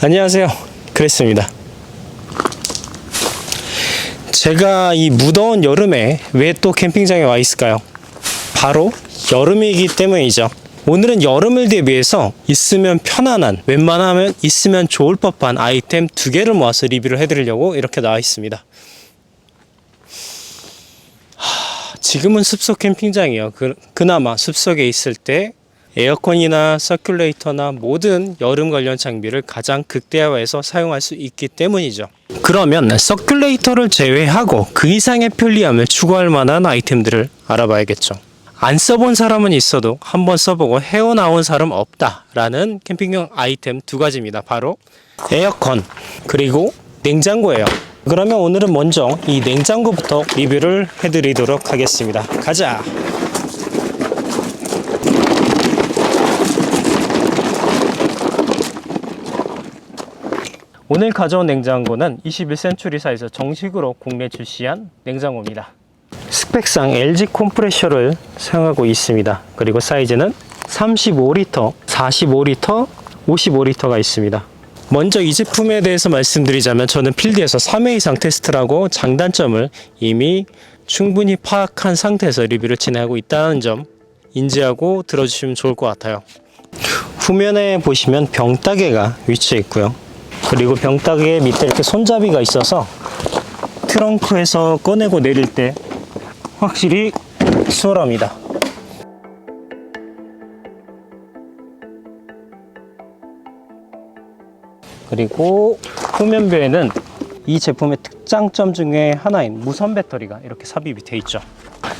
안녕하세요. 그랬습니다. 제가 이 무더운 여름에 왜 또 캠핑장에 와 있을까요? 바로 여름이기 때문이죠. 오늘은 여름을 대비해서 있으면 편안한, 웬만하면 있으면 좋을 법한 아이템 2개를 모아서 리뷰를 해드리려고 이렇게 나와 있습니다. 지금은 숲속 캠핑장이에요. 그나마 숲속에 있을 때 에어컨이나 서큘레이터나 모든 여름 관련 장비를 가장 극대화해서 사용할 수 있기 때문이죠. 그러면 서큘레이터를 제외하고 그 이상의 편리함을 추구할 만한 아이템들을 알아봐야겠죠. 안 써본 사람은 있어도 한번 써보고 헤어나온 사람 없다라는 캠핑용 아이템 2가지입니다. 바로 에어컨 그리고 냉장고예요. 그러면 오늘은 먼저 이 냉장고부터 리뷰를 해드리도록 하겠습니다. 가자! 오늘 가져온 냉장고는 21센츄리사에서 정식으로 국내 출시한 냉장고입니다. 스펙상 LG 컴프레셔를 사용하고 있습니다. 그리고 사이즈는 35리터, 45리터, 55리터가 있습니다. 먼저 이 제품에 대해서 말씀드리자면 저는 필드에서 3회 이상 테스트를 하고 장단점을 이미 충분히 파악한 상태에서 리뷰를 진행하고 있다는 점 인지하고 들어주시면 좋을 것 같아요. 후면에 보시면 병따개가 위치해 있고요. 그리고 병따개 밑에 이렇게 손잡이가 있어서 트렁크에서 꺼내고 내릴 때 확실히 수월합니다. 그리고 후면부에는 이 제품의 특장점 중에 하나인 무선 배터리가 이렇게 삽입이 되어 있죠.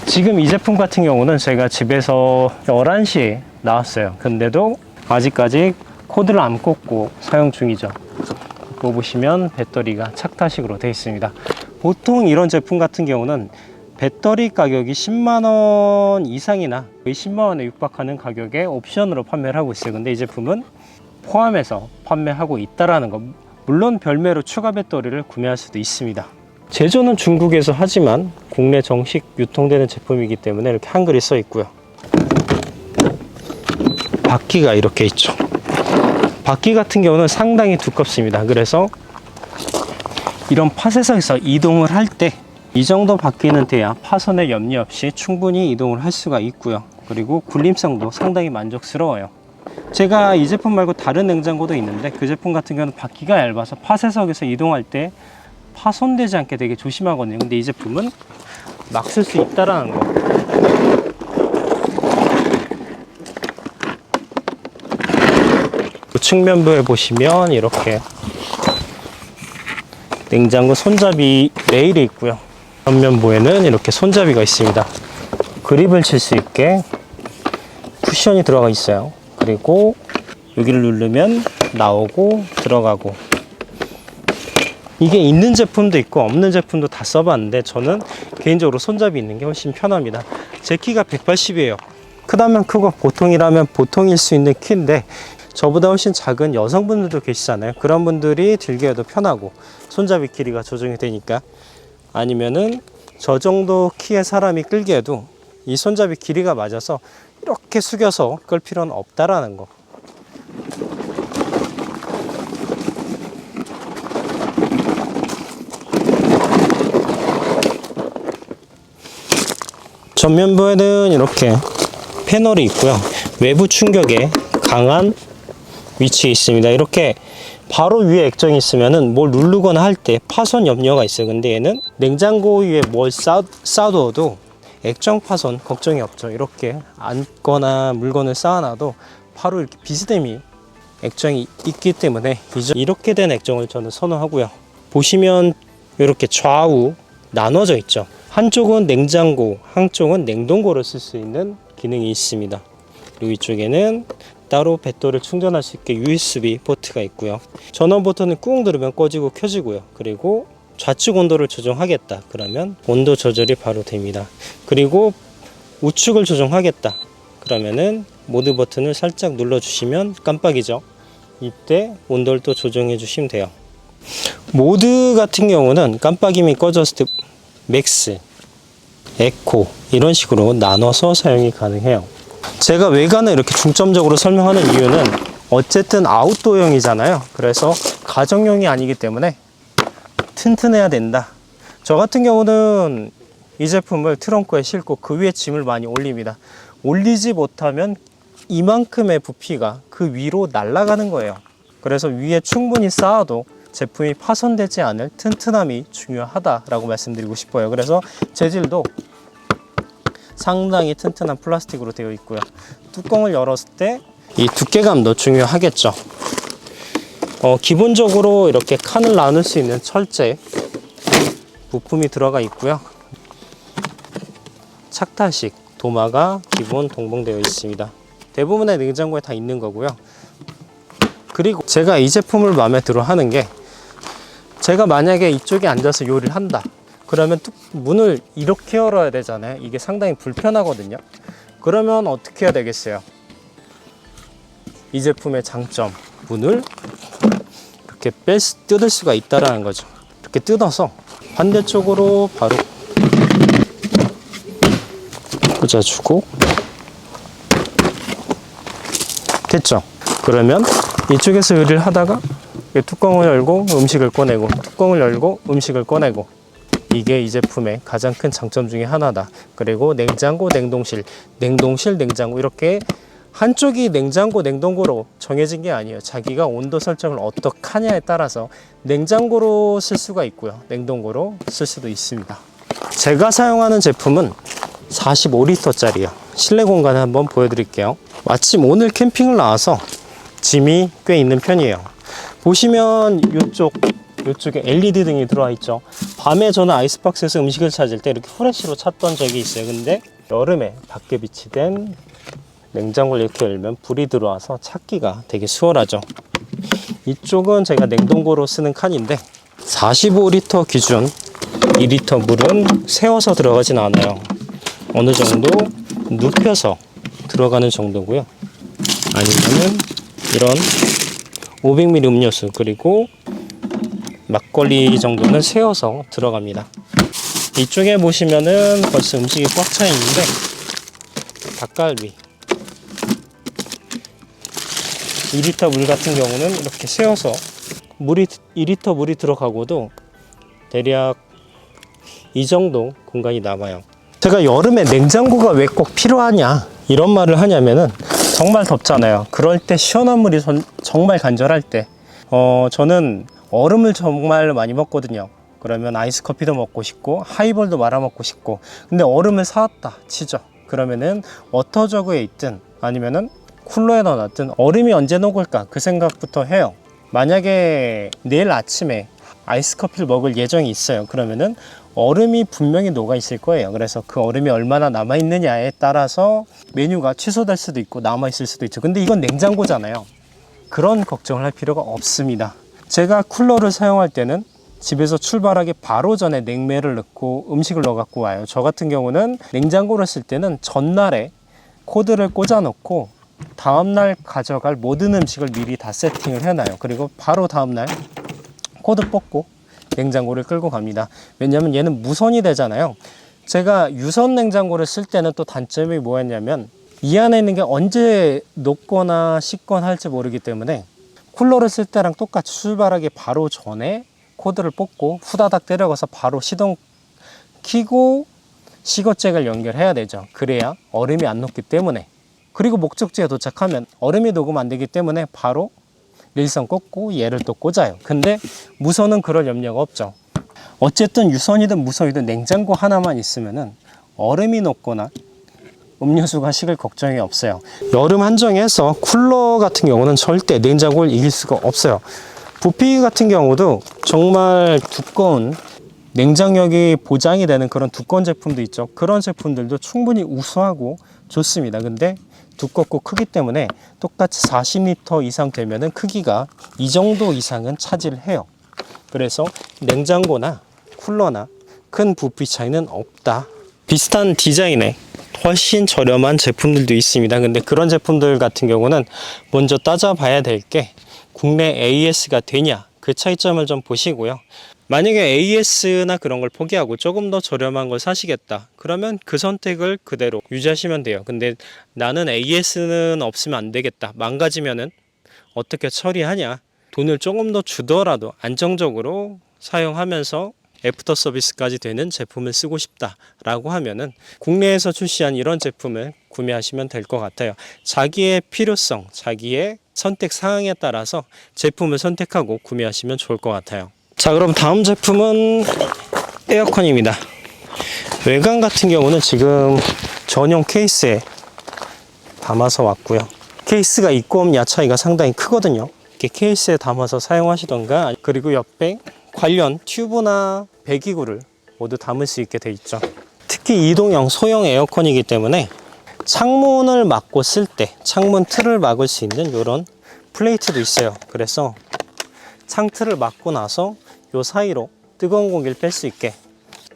지금 이 제품 같은 경우는 제가 집에서 11시에 나왔어요. 근데도 아직까지 코드를 안 꽂고 사용 중이죠. 보시면 배터리가 착타식으로 되어 있습니다. 보통 이런 제품 같은 경우는 배터리 가격이 10만원 이상이나 거의 10만원에 육박하는 가격에 옵션으로 판매를 하고 있어요. 근데 이 제품은 포함해서 판매하고 있다라는 거. 물론 별매로 추가 배터리를 구매할 수도 있습니다. 제조는 중국에서 하지만 국내 정식 유통되는 제품이기 때문에 이렇게 한글이 써 있고요. 바퀴가 이렇게 있죠. 바퀴 같은 경우는 상당히 두껍습니다. 그래서 이런 팟에서 이동을 할 때 이 정도 바퀴는 돼야 파손의 염려 없이 충분히 이동을 할 수가 있고요. 그리고 굴림성도 상당히 만족스러워요. 제가 이 제품 말고 다른 냉장고도 있는데 그 제품 같은 경우는 바퀴가 얇아서 팟에서 이동할 때 파손되지 않게 되게 조심하거든요. 근데 이 제품은 막 쓸 수 있다라는 거. 측면부에 보시면 이렇게 냉장고 손잡이 레일이 있고요. 전면부에는 이렇게 손잡이가 있습니다. 그립을 칠 수 있게 쿠션이 들어가 있어요. 그리고 여기를 누르면 나오고 들어가고. 이게 있는 제품도 있고 없는 제품도 다 써봤는데 저는 개인적으로 손잡이 있는 게 훨씬 편합니다. 제 키가 180이에요. 크다면 크고 보통이라면 보통일 수 있는 키인데 저보다 훨씬 작은 여성분들도 계시잖아요. 그런 분들이 들기에도 편하고 손잡이 길이가 조정이 되니까. 아니면은 저 정도 키의 사람이 끌기에도 이 손잡이 길이가 맞아서 이렇게 숙여서 끌 필요는 없다라는 거. 전면부에는 이렇게 패널이 있고요. 외부 충격에 강한 위치에 있습니다. 이렇게 바로 위에 액정이 있으면은 뭘 누르거나 할 때 파손 염려가 있어요. 근데 얘는 냉장고 위에 뭘 쌓아두어도 액정 파손 걱정이 없죠. 이렇게 앉거나 물건을 쌓아놔도 바로 이렇게 비스듬히 액정이 있기 때문에 이렇게 된 액정을 저는 선호하고요. 보시면 이렇게 좌우 나눠져 있죠. 한쪽은 냉장고, 한쪽은 냉동고를 쓸 수 있는 기능이 있습니다. 그리고 이쪽에는 따로 배터리를 충전할 수 있게 USB 포트가 있고요. 전원 버튼을 꾹 누르면 꺼지고 켜지고요. 그리고 좌측 온도를 조정하겠다 그러면 온도 조절이 바로 됩니다. 그리고 우측을 조정하겠다 그러면은 모드 버튼을 살짝 눌러 주시면 깜빡이죠. 이때 온도를 또 조정해 주시면 돼요. 모드 같은 경우는 깜빡임이 꺼졌을 때 맥스, 에코 이런 식으로 나눠서 사용이 가능해요. 제가 외관을 이렇게 중점적으로 설명하는 이유는 어쨌든 아웃도어용이잖아요. 그래서 가정용이 아니기 때문에 튼튼해야 된다. 저 같은 경우는 이 제품을 트렁크에 싣고 그 위에 짐을 많이 올립니다. 올리지 못하면 이만큼의 부피가 그 위로 날아가는 거예요. 그래서 위에 충분히 쌓아도 제품이 파손되지 않을 튼튼함이 중요하다라고 말씀드리고 싶어요. 그래서 재질도 상당히 튼튼한 플라스틱으로 되어 있고요. 뚜껑을 열었을 때 이 두께감도 중요하겠죠. 기본적으로 이렇게 칸을 나눌 수 있는 철제 부품이 들어가 있고요. 착타식 도마가 기본 동봉되어 있습니다. 대부분의 냉장고에 다 있는 거고요. 그리고 제가 이 제품을 마음에 들어 하는 게, 제가 만약에 이쪽에 앉아서 요리를 한다 그러면 문을 이렇게 열어야 되잖아요. 이게 상당히 불편하거든요. 그러면 어떻게 해야 되겠어요? 이 제품의 장점, 문을 이렇게 뜯을 수가 있다라는 거죠. 이렇게 뜯어서 반대쪽으로 바로 꽂아주고, 됐죠? 그러면 이쪽에서 요리를 하다가 뚜껑을 열고 음식을 꺼내고, 뚜껑을 열고 음식을 꺼내고, 이게 이 제품의 가장 큰 장점 중에 하나다. 그리고 냉장고, 냉동실, 냉동실, 냉장고, 이렇게 한쪽이 냉장고, 냉동고로 정해진 게 아니에요. 자기가 온도 설정을 어떻게 하냐에 따라서 냉장고로 쓸 수가 있고요, 냉동고로 쓸 수도 있습니다. 제가 사용하는 제품은 45리터짜리요. 실내 공간을 한번 보여드릴게요. 마침 오늘 캠핑을 나와서 짐이 꽤 있는 편이에요. 보시면 이쪽에 LED 등이 들어와 있죠. 밤에 저는 아이스박스에서 음식을 찾을 때 이렇게 후레쉬로 찾던 적이 있어요. 근데 여름에 밖에 비치된 냉장고를 이렇게 열면 불이 들어와서 찾기가 되게 수월하죠. 이쪽은 제가 냉동고로 쓰는 칸인데 45리터 기준 2리터 물은 세워서 들어가진 않아요. 어느 정도 눕혀서 들어가는 정도고요. 아니면은 이런 500ml 음료수, 그리고 막걸리 정도는 세워서 들어갑니다. 이쪽에 보시면은 벌써 음식이 꽉 차 있는데, 닭갈비 2리터 물 같은 경우는 이렇게 세워서 2리터 물이 들어가고도 대략 이 정도 공간이 남아요. 제가 여름에 냉장고가 왜 꼭 필요하냐 이런 말을 하냐면은, 정말 덥잖아요. 그럴 때 시원한 물이 정말 간절할 때, 저는 얼음을 정말 많이 먹거든요. 그러면 아이스 커피도 먹고 싶고 하이볼도 말아 먹고 싶고, 근데 얼음을 사왔다 치죠. 그러면은 워터저그에 있든 아니면은 쿨러에 넣어놨든 얼음이 언제 녹을까 그 생각부터 해요. 만약에 내일 아침에 아이스 커피를 먹을 예정이 있어요. 그러면은 얼음이 분명히 녹아 있을 거예요. 그래서 그 얼음이 얼마나 남아 있느냐에 따라서 메뉴가 취소될 수도 있고 남아 있을 수도 있죠. 근데 이건 냉장고잖아요. 그런 걱정을 할 필요가 없습니다. 제가 쿨러를 사용할 때는 집에서 출발하기 바로 전에 냉매를 넣고 음식을 넣어 갖고 와요. 저 같은 경우는 냉장고를 쓸 때는 전날에 코드를 꽂아 놓고 다음날 가져갈 모든 음식을 미리 다 세팅을 해놔요. 그리고 바로 다음날 코드 뽑고 냉장고를 끌고 갑니다. 왜냐면 얘는 무선이 되잖아요. 제가 유선 냉장고를 쓸 때는 또 단점이 뭐였냐면, 이 안에 있는 게 언제 녹거나 식거나 할지 모르기 때문에 쿨러를 쓸 때랑 똑같이 출발하기 바로 전에 코드를 뽑고 후다닥 때려가서 바로 시동 켜고 시거잭을 연결해야 되죠. 그래야 얼음이 안 녹기 때문에. 그리고 목적지에 도착하면 얼음이 녹으면 안 되기 때문에 바로 릴선 꽂고 얘를 또 꽂아요. 근데 무선은 그럴 염려가 없죠. 어쨌든 유선이든 무선이든 냉장고 하나만 있으면은 얼음이 녹거나 음료수가 식을 걱정이 없어요. 여름 한정에서 쿨러 같은 경우는 절대 냉장고를 이길 수가 없어요. 부피 같은 경우도 정말 두꺼운 냉장력이 보장이 되는 그런 두꺼운 제품도 있죠. 그런 제품들도 충분히 우수하고 좋습니다. 근데 두껍고 크기 때문에 똑같이 40리터 이상 되면은 크기가 이 정도 이상은 차지를 해요. 그래서 냉장고나 쿨러나 큰 부피 차이는 없다. 비슷한 디자인의 훨씬 저렴한 제품들도 있습니다. 근데 그런 제품들 같은 경우는 먼저 따져봐야 될 게 국내 AS가 되냐, 그 차이점을 좀 보시고요. 만약에 AS나 그런 걸 포기하고 조금 더 저렴한 걸 사시겠다 그러면 그 선택을 그대로 유지하시면 돼요. 근데 나는 AS는 없으면 안 되겠다, 망가지면은 어떻게 처리하냐, 돈을 조금 더 주더라도 안정적으로 사용하면서 애프터 서비스까지 되는 제품을 쓰고 싶다라고 하면은 국내에서 출시한 이런 제품을 구매하시면 될 것 같아요. 자기의 필요성, 자기의 선택 사항에 따라서 제품을 선택하고 구매하시면 좋을 것 같아요. 자, 그럼 다음 제품은 에어컨입니다. 외관 같은 경우는 지금 전용 케이스에 담아서 왔고요. 케이스가 있고 야 차이가 상당히 크거든요. 이렇게 케이스에 담아서 사용하시던가, 그리고 옆에 관련 튜브나 배기구를 모두 담을 수 있게 돼 있죠. 특히 이동형 소형 에어컨이기 때문에 창문을 막고 쓸 때 창문 틀을 막을 수 있는 이런 플레이트도 있어요. 그래서 창틀을 막고 나서 요 사이로 뜨거운 공기를 뺄 수 있게,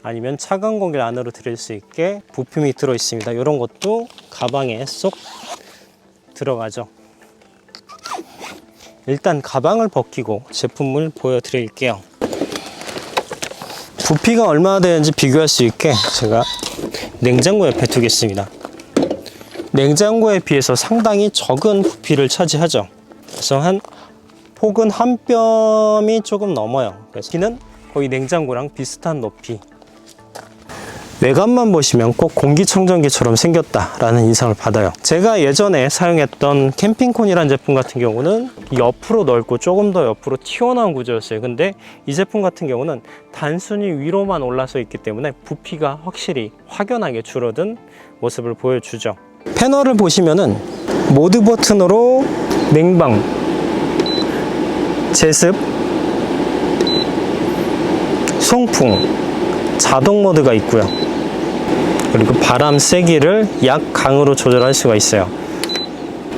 아니면 차가운 공기를 안으로 들일 수 있게 부품이 들어 있습니다. 이런 것도 가방에 쏙 들어가죠. 일단 가방을 벗기고 제품을 보여드릴게요. 부피가 얼마나 되는지 비교할 수 있게 제가 냉장고 옆에 두겠습니다. 냉장고에 비해서 상당히 적은 부피를 차지하죠. 그래서 폭은 한 뼘이 조금 넘어요. 그래서 키는 거의 냉장고랑 비슷한 높이. 외관만 보시면 꼭 공기청정기처럼 생겼다라는 인상을 받아요. 제가 예전에 사용했던 캠핑콘이라는 제품 같은 경우는 옆으로 넓고 조금 더 옆으로 튀어나온 구조였어요. 근데 이 제품 같은 경우는 단순히 위로만 올라서 있기 때문에 부피가 확실히 확연하게 줄어든 모습을 보여주죠. 패널을 보시면은 모드 버튼으로 냉방, 제습, 송풍, 자동 모드가 있고요. 그리고 바람 세기를 약강으로 조절할 수가 있어요.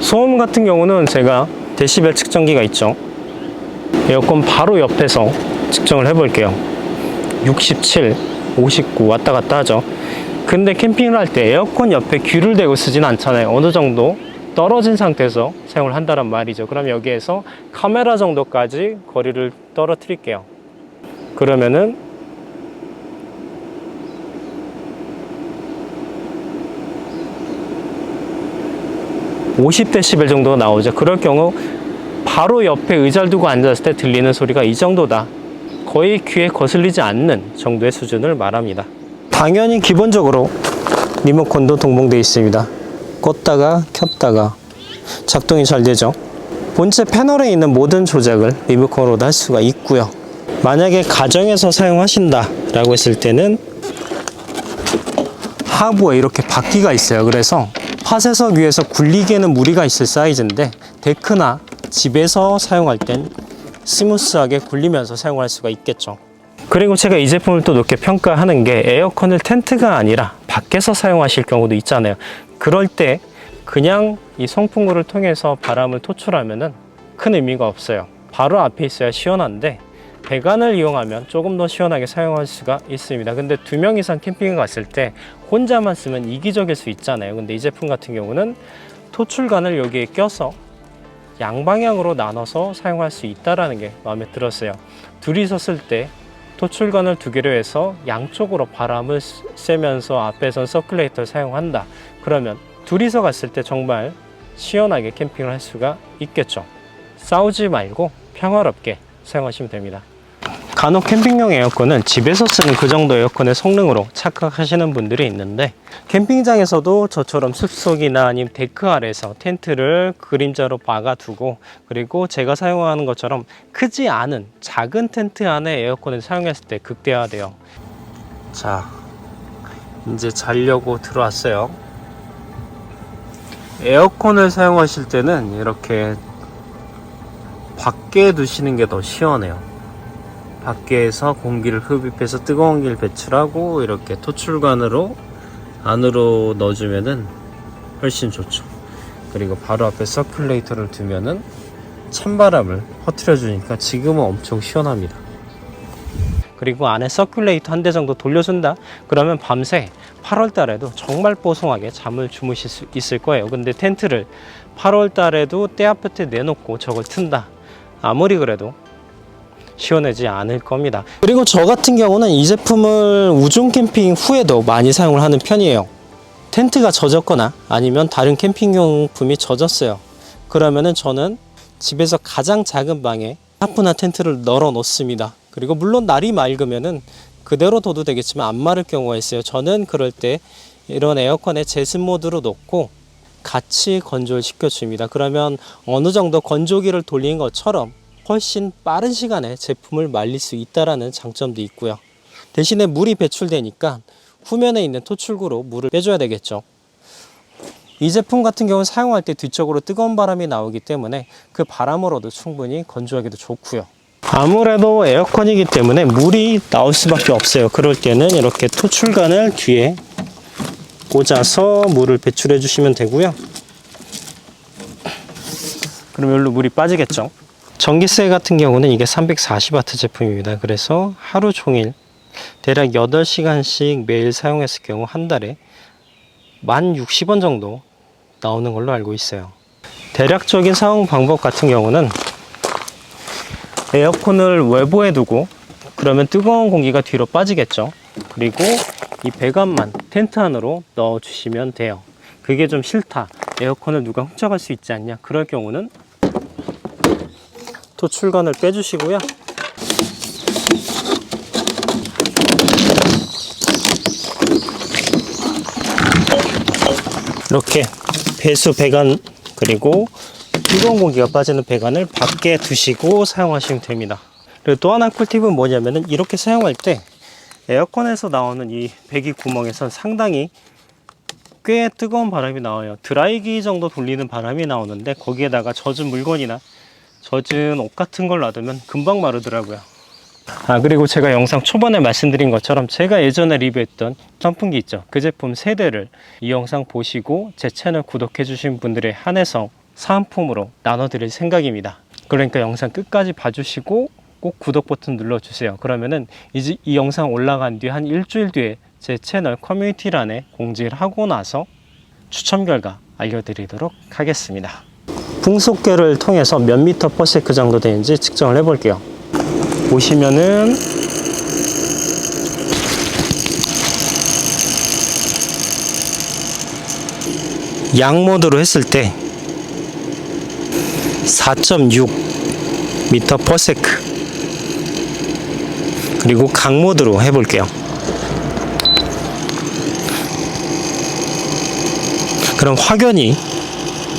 소음 같은 경우는 제가 데시벨 측정기가 있죠. 에어컨 바로 옆에서 측정을 해 볼게요. 67, 59 왔다 갔다 하죠. 근데 캠핑을 할 때 에어컨 옆에 귀를 대고 쓰진 않잖아요. 어느 정도 떨어진 상태에서 사용을 한다는 말이죠. 그럼 여기에서 카메라 정도까지 거리를 떨어뜨릴게요. 그러면은 50dB 정도가 나오죠. 그럴 경우 바로 옆에 의자를 두고 앉았을 때 들리는 소리가 이 정도다. 거의 귀에 거슬리지 않는 정도의 수준을 말합니다. 당연히 기본적으로 리모컨도 동봉되어 있습니다. 껐다가 켰다가 작동이 잘 되죠. 본체 패널에 있는 모든 조작을 리모컨으로도 할 수가 있고요. 만약에 가정에서 사용하신다 라고 했을 때는 하부에 이렇게 바퀴가 있어요. 그래서 파쇄석 위에서 굴리기에는 무리가 있을 사이즈인데 데크나 집에서 사용할 땐 스무스하게 굴리면서 사용할 수가 있겠죠. 그리고 제가 이 제품을 또 높게 평가하는 게 에어컨을 텐트가 아니라 밖에서 사용하실 경우도 있잖아요. 그럴 때 그냥 이 송풍구를 통해서 바람을 토출하면은 큰 의미가 없어요. 바로 앞에 있어야 시원한데 배관을 이용하면 조금 더 시원하게 사용할 수가 있습니다. 근데 2명 이상 캠핑을 갔을 때 혼자만 쓰면 이기적일 수 있잖아요. 근데 이 제품 같은 경우는 토출관을 여기에 껴서 양방향으로 나눠서 사용할 수 있다는 게 마음에 들었어요. 둘이서 쓸 때 토출관을 2개로 해서 양쪽으로 바람을 쐬면서 앞에선 서큘레이터를 사용한다. 그러면 둘이서 갔을 때 정말 시원하게 캠핑을 할 수가 있겠죠. 싸우지 말고 평화롭게 사용하시면 됩니다. 간혹 캠핑용 에어컨은 집에서 쓰는 그 정도 에어컨의 성능으로 착각하시는 분들이 있는데 캠핑장에서도 저처럼 숲속이나 아니면 데크 아래에서 텐트를 그림자로 박아두고 그리고 제가 사용하는 것처럼 크지 않은 작은 텐트 안에 에어컨을 사용했을 때 극대화돼요. 자, 이제 자려고 들어왔어요. 에어컨을 사용하실 때는 이렇게 밖에 두시는 게 더 시원해요. 밖에서 공기를 흡입해서 뜨거운 공기를 배출하고 이렇게 토출관으로 안으로 넣어주면은 훨씬 좋죠. 그리고 바로 앞에 서큘레이터를 두면은 찬바람을 퍼뜨려 주니까 지금은 엄청 시원합니다. 그리고 안에 서큘레이터 한 대 정도 돌려준다 그러면 밤새 8월 달에도 정말 뽀송하게 잠을 주무실 수 있을 거예요. 근데 텐트를 8월 달에도 떼아볕에 내놓고 저걸 튼다, 아무리 그래도 시원하지 않을 겁니다. 그리고 저 같은 경우는 이 제품을 우중 캠핑 후에도 많이 사용을 하는 편이에요. 텐트가 젖었거나 아니면 다른 캠핑용품이 젖었어요. 그러면은 저는 집에서 가장 작은 방에 차분한 텐트를 널어 놓습니다. 그리고 물론 날이 맑으면은 그대로 둬도 되겠지만 안 마를 경우가 있어요. 저는 그럴 때 이런 에어컨에 제습 모드로 놓고 같이 건조를 시켜줍니다. 그러면 어느 정도 건조기를 돌린 것처럼 훨씬 빠른 시간에 제품을 말릴 수 있다는 장점도 있고요. 대신에 물이 배출되니까 후면에 있는 토출구로 물을 빼줘야 되겠죠. 이 제품 같은 경우는 사용할 때 뒤쪽으로 뜨거운 바람이 나오기 때문에 그 바람으로도 충분히 건조하기도 좋고요. 아무래도 에어컨이기 때문에 물이 나올 수밖에 없어요. 그럴 때는 이렇게 토출관을 뒤에 꽂아서 물을 배출해 주시면 되고요. 그럼 여기로 물이 빠지겠죠. 전기세 같은 경우는 이게 340W 제품입니다. 그래서 하루 종일 대략 8시간씩 매일 사용했을 경우 한 달에 1060원 정도 나오는 걸로 알고 있어요. 대략적인 사용 방법 같은 경우는 에어컨을 외부에 두고 그러면 뜨거운 공기가 뒤로 빠지겠죠. 그리고 이 배관만 텐트 안으로 넣어 주시면 돼요. 그게 좀 싫다, 에어컨을 누가 훔쳐갈 수 있지 않냐, 그럴 경우는 토출관을 빼주시고요. 이렇게 배수 배관 그리고 뜨거운 공기가 빠지는 배관을 밖에 두시고 사용하시면 됩니다. 그리고 또 하나 꿀팁은 뭐냐면은 이렇게 사용할 때 에어컨에서 나오는 이 배기 구멍에선 상당히 꽤 뜨거운 바람이 나와요. 드라이기 정도 돌리는 바람이 나오는데 거기에다가 젖은 물건이나 젖은 옷 같은 걸 놔두면 금방 마르더라고요. 그리고 제가 영상 초반에 말씀드린 것처럼 제가 예전에 리뷰했던 선풍기 있죠, 그 제품 3대를 이 영상 보시고 제 채널 구독해 주신 분들에 한해서 사은품으로 나눠드릴 생각입니다. 그러니까 영상 끝까지 봐주시고 꼭 구독 버튼 눌러주세요. 그러면은 이제 이 영상 올라간 뒤 한 일주일 뒤에 제 채널 커뮤니티란에 공지를 하고 나서 추첨 결과 알려드리도록 하겠습니다. 풍속계를 통해서 몇 미터 퍼 세크 정도 되는지 측정을 해 볼게요. 보시면은 양 모드로 했을 때 4.6 미터 퍼 세크, 그리고 강 모드로 해 볼게요. 그럼 확연히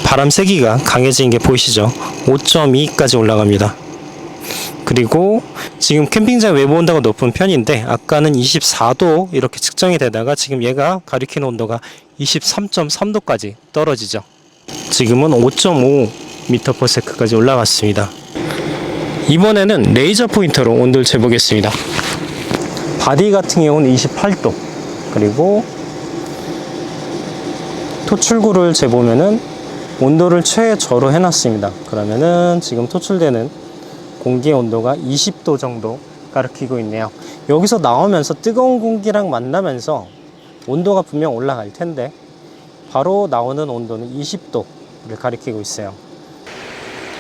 바람 세기가 강해지는 게 보이시죠? 5.2까지 올라갑니다. 그리고 지금 캠핑장 외부 온도가 높은 편인데 아까는 24도 이렇게 측정이 되다가 지금 얘가 가리키는 온도가 23.3도까지 떨어지죠. 지금은 5.5 미터 퍼 세크까지 올라갔습니다. 이번에는 레이저 포인터로 온도를 재보겠습니다. 바디 같은 경우는 28도, 그리고 토출구를 재보면은 온도를 최저로 해놨습니다. 그러면은 지금 토출되는 공기의 온도가 20도 정도 가리키고 있네요. 여기서 나오면서 뜨거운 공기랑 만나면서 온도가 분명 올라갈 텐데 바로 나오는 온도는 20도를 가리키고 있어요.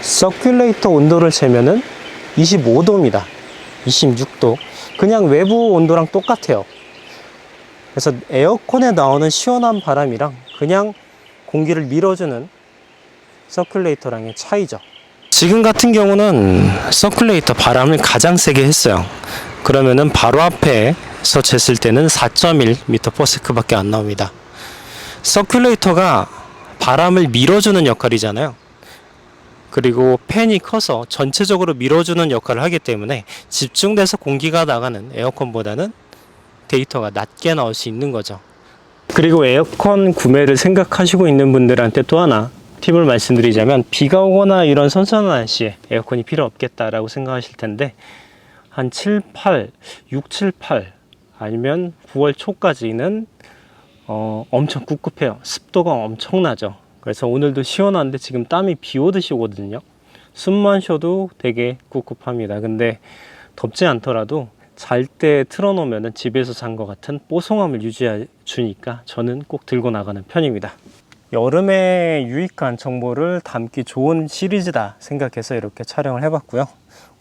서큘레이터 온도를 재면은 25도입니다. 26도. 그냥 외부 온도랑 똑같아요. 그래서 에어컨에 나오는 시원한 바람이랑 그냥 공기를 밀어주는 서큘레이터랑의 차이죠. 지금 같은 경우는 서큘레이터 바람을 가장 세게 했어요. 그러면은 바로 앞에서 쟀을 때는 4.1 미터 퍼 세크 밖에 안 나옵니다. 서큘레이터가 바람을 밀어주는 역할이잖아요. 그리고 팬이 커서 전체적으로 밀어주는 역할을 하기 때문에 집중돼서 공기가 나가는 에어컨보다는 데이터가 낮게 나올 수 있는 거죠. 그리고 에어컨 구매를 생각하시고 있는 분들한테 또 하나 팁을 말씀드리자면, 비가 오거나 이런 선선한 날씨에 에어컨이 필요 없겠다라고 생각하실 텐데 한 6, 7, 8 아니면 9월 초까지는 엄청 꿉꿉해요. 습도가 엄청나죠. 그래서 오늘도 시원한데 지금 땀이 비 오듯이 오거든요. 숨만 쉬어도 되게 꿉꿉합니다. 근데 덥지 않더라도 잘 때 틀어놓으면 집에서 잔 것 같은 뽀송함을 유지해 주니까 저는 꼭 들고 나가는 편입니다. 여름에 유익한 정보를 담기 좋은 시리즈다 생각해서 이렇게 촬영을 해봤고요.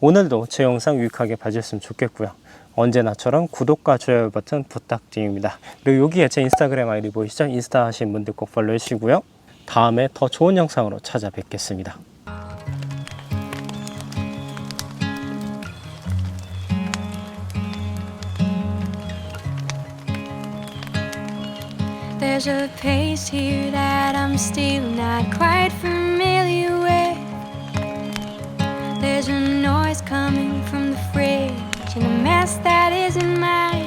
오늘도 제 영상 유익하게 봐주셨으면 좋겠고요. 언제나처럼 구독과 좋아요 버튼 부탁드립니다. 그리고 여기에 제 인스타그램 아이디 보이시죠? 인스타 하신 분들 꼭 팔로우 해주시고요. 다음에 더 좋은 영상으로 찾아뵙겠습니다. There's a pace here that I'm still not quite familiar with. There's a noise coming from the fridge and a mess that isn't mine.